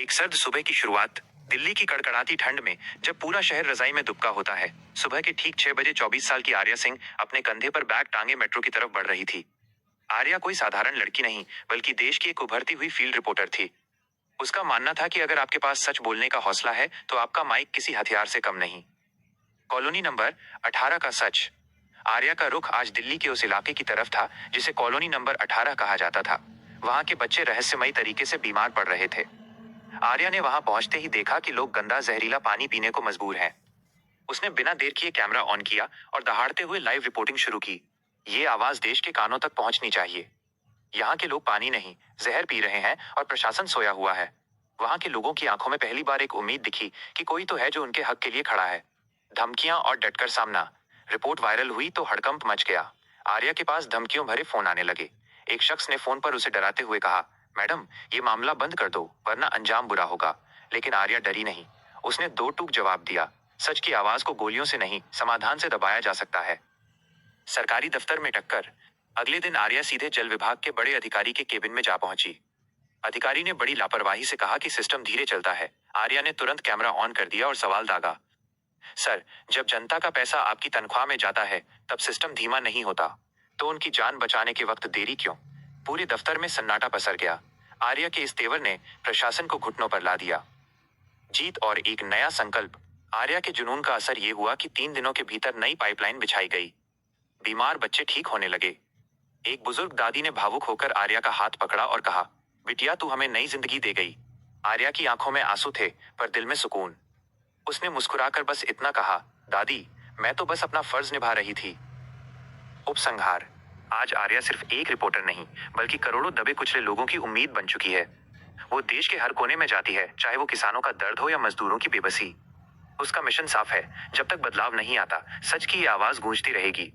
एक सर्द सुबह की शुरुआत, दिल्ली की कड़कड़ाती ठंड में, जब पूरा शहर रजाई में दुबका होता है। सुबह के ठीक 6 बजे 24 साल की आर्या सिंह अपने कंधे पर बैग टांगे मेट्रो की तरफ बढ़ रही थी। आर्या कोई साधारण लड़की नहीं, बल्कि देश की एक उभरती हुई फील्ड रिपोर्टर थी। उसका मानना था कि अगर आपके पास सच बोलने का हौसला है तो आपका माइक किसी हथियार से कम नहीं। कॉलोनी नंबर 18 का सच। आर्या का रुख आज दिल्ली के उस इलाके की तरफ था जिसे कॉलोनी नंबर 18 कहा जाता था। वहां के बच्चे रहस्यमयी तरीके से बीमार पड़ रहे थे। आर्या ने वहां पहुंचते ही देखा कि लोग गंदा जहरीला पानी पीने को मजबूर हैं। उसने बिना देर किए कैमरा ऑन किया और दहाड़ते हुए लाइव रिपोर्टिंग शुरू की। ये आवाज देश के कानों तक पहुंचनी चाहिए। यहाँ के लोग पानी नहीं, जहर पी रहे हैं और प्रशासन सोया हुआ है। वहां के लोगों की आंखों में पहली बार एक उम्मीद दिखी कि कोई तो है जो उनके हक के लिए खड़ा है। धमकियां और डटकर सामना। रिपोर्ट वायरल हुई तो हड़कंप मच गया। आर्या के पास धमकियों भरे फोन आने लगे। एक शख्स ने फोन पर उसे डराते हुए कहा, मैडम, ये मामला बंद कर दो वरना अंजाम बुरा होगा। लेकिन आर्या डरी नहीं। उसने दो टूक जवाब दिया, सच की आवाज को गोलियों से नहीं, समाधान से दबाया जा सकता है। सरकारी दफ्तर में टक्कर। अगले दिन आर्या सीधे जल विभाग के बड़े अधिकारी के केबिन में जा पहुंची। अधिकारी ने बड़ी लापरवाही से कहा कि सिस्टम धीरे चलता है। आर्या ने तुरंत कैमरा ऑन कर दिया और सवाल दागा, सर, जब जनता का पैसा आपकी तनख्वाह में जाता है तब सिस्टम धीमा नहीं होता, तो उनकी जान बचाने के वक्त देरी क्यों? पूरे दफ्तर में सन्नाटा पसर गया। आर्या के इस तेवर ने प्रशासन को घुटनों पर ला दिया। जीत और एक नया संकल्प। आर्या के जुनून का असर ये हुआ कि 3 दिनों के भीतर नई पाइपलाइन बिछाई गई। बीमार बच्चे ठीक होने लगे। एक बुजुर्ग दादी ने भावुक होकर आर्या का हाथ पकड़ा और कहा, बिटिया, तू हमें नई जिंदगी दे गई। आर्या की आंखों में आंसू थे, पर दिल में सुकून। उसने मुस्कुराकर बस इतना कहा, दादी, मैं तो बस अपना फर्ज निभा रही थी। उपसंहार। आज आर्या सिर्फ एक रिपोर्टर नहीं, बल्कि करोड़ों दबे कुचले लोगों की उम्मीद बन चुकी है। वो देश के हर कोने में जाती है, चाहे वो किसानों का दर्द हो या मजदूरों की बेबसी। उसका मिशन साफ है, जब तक बदलाव नहीं आता, सच की ये आवाज गूंजती रहेगी।